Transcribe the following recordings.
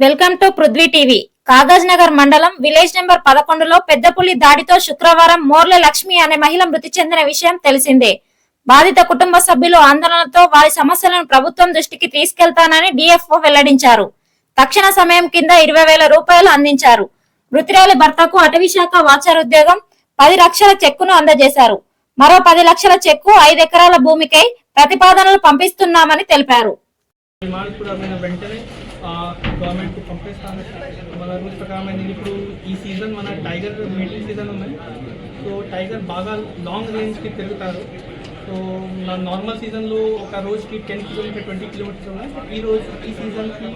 Welcome to Prithvi TV. Kagaz Nagar మండలం village number 11లో పెద్దపులి దాడితో శుక్రవారం మోర్ల లక్ష్మి అనే మహిళ మృతి చెందిన విషయం తెలిసిందే. బాధిత కుటుంబ సభ్యులు ఆందోళనతో వారి సమస్యలను ప్రభుత్వం దృష్టికి తీసుకెళ్తానని డిఎఫ్ఓ వెల్లడించారు. తక్షణ సమయం కింద 20,000 రూపాయలు అందించారు. మృతురాలి భర్తకు అటవీ శాఖ వాచర్ ఉద్యోగం 10 లక్షల చెక్కును అందజేశారు. మరో 10 లక్షల చెక్కు 5 ఎకరాల భూమికై ప్రతిపాదనలు పంపిస్తున్నామని తెలిపారు. గవర్నమెంట్ పంపిస్తాను. మన రూల్స్ ప్రకారం ఇప్పుడు ఈ సీజన్ మన టైగర్ మీటింగ్ సీజన్ ఉన్నాయి. సో టైగర్ బాగా లాంగ్ రేంజ్కి తిరుగుతారు. సో నార్మల్ సీజన్లో ఒక రోజుకి 10 కిలోమీటర్ 20 కిలోమీటర్స్ ఉన్నాయి. ఈ సీజన్కి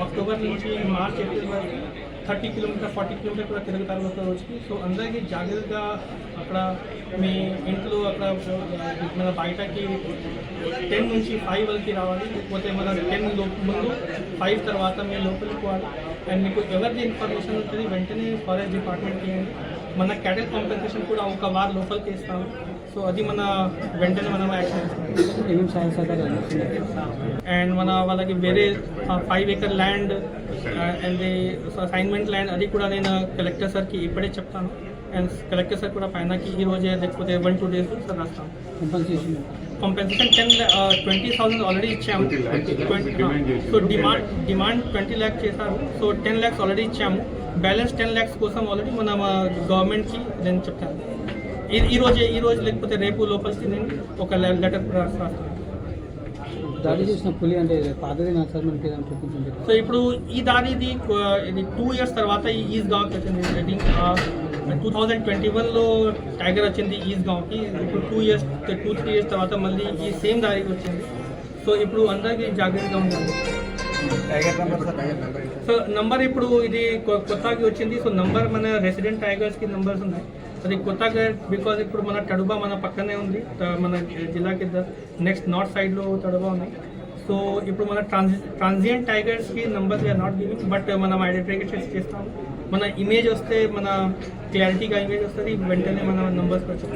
అక్టోబర్ నుంచి మార్చ్ ఏప్రిల్ వరకు 30 కిలోమీటర్ 40 కిలోమీటర్ కూడా తిరుగుతారు ఒక రోజుకి. సో అందరికీ జాగ్రత్తగా అక్కడ మీ ఇంట్లో అక్కడ మన బయటకి 10 నుంచి 5 వరకు రావాలి. లేకపోతే మన 10 ముందు 5 తర్వాత మీరు లోపలికి పోవాలి. అండ్ మీకు ఎవరిది ఇన్ఫర్మేషన్ ఉంటుంది వెంటనే ఫారెస్ట్ డిపార్ట్మెంట్కి ఇవ్వండి. మన క్యాటిల్ కాంపెన్సేషన్ కూడా ఒక వారం లోపలికి ఇస్తాము. సో అది మన వెంటనే మనం యాక్షన్ ఇస్తాం. అండ్ మన వాళ్ళకి వేరే 5 acre land and assignment land అది కూడా నేను కలెక్టర్ సార్కి ఇప్పుడే చెప్తాను. అండ్ కలెక్టర్ సార్ కూడా పైనకి ఈ రోజే లేకపోతే 1-2 డేస్ సార్ రాస్తాను. కంపెన్సేషన్ 20,000 ఆల్రెడీ ఇచ్చాము. సో డిమాండ్ 20 lakhs చేశారు. సో 10 lakhs ఆల్రెడీ ఇచ్చాము. బ్యాలెన్స్ 10 lakhs కోసం ఆల్రెడీ మన గవర్నమెంట్కి నేను చెప్తాను. ఈ రోజు లేకపోతే రేపు లోపలికి నేను ఒక లెటర్ రాస్తాను. దాడి చేసిన పులి అంటే పాతది నా సార్ మనకి చూపించండి. సో ఇప్పుడు ఈ దాడిది ఇది 2 years తర్వాత ఈ ఈజ్ గావ్కి వచ్చింది. ఐ థింక్ 2021లో టైగర్ వచ్చింది ఈజ్ గావ్కి. ఇప్పుడు 2-3 years తర్వాత మళ్ళీ ఈ సేమ్ దాడికి వచ్చింది. సో ఇప్పుడు అందరికీ జాగ్రత్తగా ఉండాలి. సో నంబర్ ఇప్పుడు ఇది కొత్తగా వచ్చింది. సో నంబర్ మన రెసిడెంట్ టైగర్స్కి నంబర్స్ ఉన్నాయి. అది కొత్తగా బికాజ్ ఇప్పుడు మన తడుబా మన పక్కనే ఉంది. మన జిల్లాకి నెక్స్ట్ నార్త్ సైడ్లో తడుబా ఉంది. సో ఇప్పుడు మన ట్రాన్సియంట్ టైగర్స్కి numbers we are not giving. But మనం ఐడెంటిఫికేషన్ చేస్తాము. మన ఇమేజ్ వస్తే మన క్లారిటీగా ఇమేజ్ వస్తుంది. వెంటనే మన నంబర్స్కి వచ్చి